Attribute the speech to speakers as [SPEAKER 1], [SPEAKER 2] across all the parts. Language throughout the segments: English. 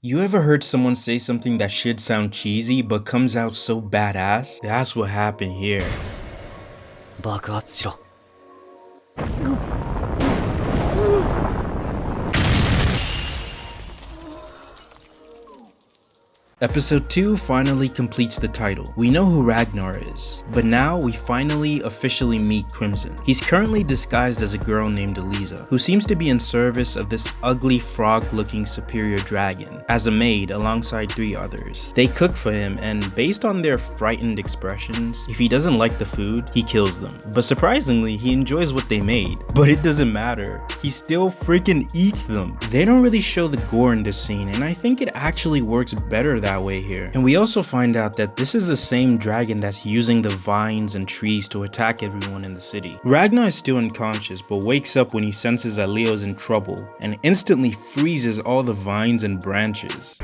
[SPEAKER 1] You ever heard someone say something that should sound cheesy but comes out so badass? That's what happened here.
[SPEAKER 2] 爆発しろ。
[SPEAKER 1] Episode 2 finally completes the title. We know who Ragnar is, but now we finally officially meet Crimson. He's currently disguised as a girl named Eliza, who seems to be in service of this ugly frog-looking superior dragon, as a maid alongside 3 others. They cook for him, and based on their frightened expressions, if he doesn't like the food, he kills them. But surprisingly, he enjoys what they made. But it doesn't matter, he still freaking eats them. They don't really show the gore in this scene, and I think it actually works better that way here. And we also find out that this is the same dragon that's using the vines and trees to attack everyone in the city. Ragnar is still unconscious but wakes up when he senses that Leo's in trouble and instantly freezes all the vines and branches.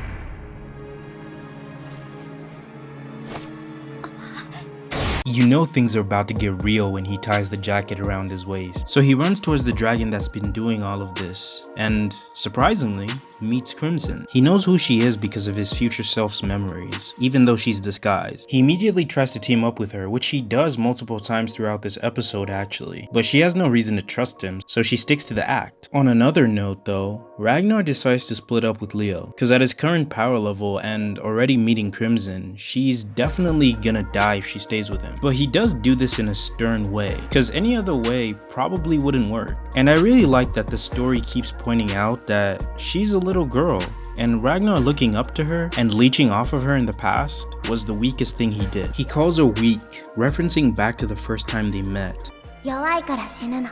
[SPEAKER 1] You know things are about to get real when he ties the jacket around his waist. So he runs towards the dragon that's been doing all of this, and surprisingly, meets Crimson. He knows who she is because of his future self's memories, even though she's disguised. He immediately tries to team up with her, which he does multiple times throughout this episode actually, but she has no reason to trust him, so she sticks to the act. On another note though, Ragnar decides to split up with Leo, because at his current power level and already meeting Crimson, she's definitely gonna die if she stays with him. But he does do this in a stern way, because any other way probably wouldn't work. And I really like that the story keeps pointing out that she's a little girl, and Ragnar looking up to her and leeching off of her in the past was the weakest thing he did. He calls her weak, referencing back to the first time they met.
[SPEAKER 3] 弱いから死ぬの。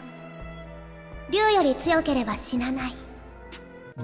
[SPEAKER 3] 竜より強ければ死なない。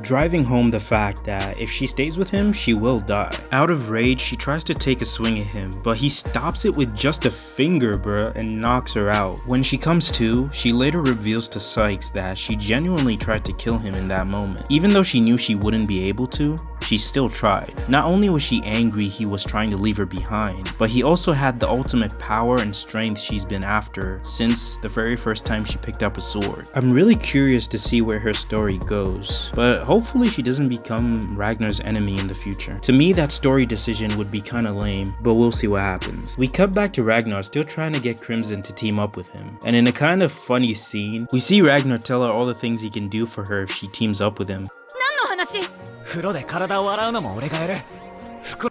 [SPEAKER 1] Driving home the fact that if she stays with him, she will die. Out of rage, she tries to take a swing at him, but he stops it with just a finger, bruh, and knocks her out. When she comes to, she later reveals to Sykes that she genuinely tried to kill him in that moment. Even though she knew she wouldn't be able to, she still tried. Not only was she angry he was trying to leave her behind, but he also had the ultimate power and strength she's been after since the very first time she picked up a sword. I'm really curious to see where her story goes, but hopefully she doesn't become Ragnar's enemy in the future. To me, that story decision would be kinda lame, but we'll see what happens. We cut back to Ragnar still trying to get Crimson to team up with him, and in a kind of funny scene, we see Ragnar tell her all the things he can do for her if she teams up with him.
[SPEAKER 2] 何の話？風呂で体を洗うのも俺がやる。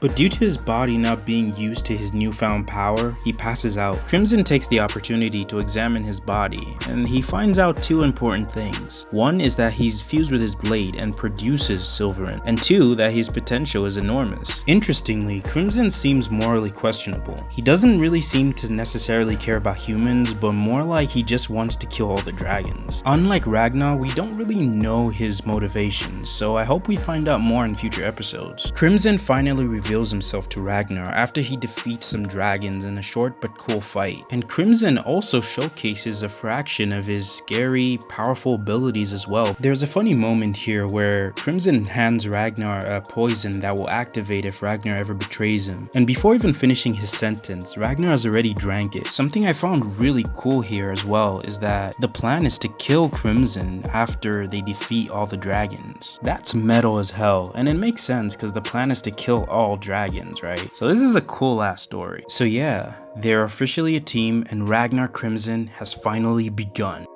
[SPEAKER 1] But due to his body not being used to his newfound power, he passes out. Crimson takes the opportunity to examine his body, and he finds out 2 important things. One is that he's fused with his blade and produces Silverin, and 2, that his potential is enormous. Interestingly, Crimson seems morally questionable. He doesn't really seem to necessarily care about humans, but more like he just wants to kill all the dragons. Unlike Ragnar, we don't really know his motivations, so I hope we find out more in future episodes. Crimson finally reveals himself to Ragnar after he defeats some dragons in a short but cool fight. And Crimson also showcases a fraction of his scary, powerful abilities as well. There's a funny moment here where Crimson hands Ragnar a poison that will activate if Ragnar ever betrays him. And before even finishing his sentence, Ragnar has already drank it. Something I found really cool here as well is that the plan is to kill Crimson after they defeat all the dragons. That's metal as hell, and it makes sense because the plan is to kill all dragons, right? So this is a cool ass story. So yeah, they're officially a team and Ragnar Crimson has finally begun.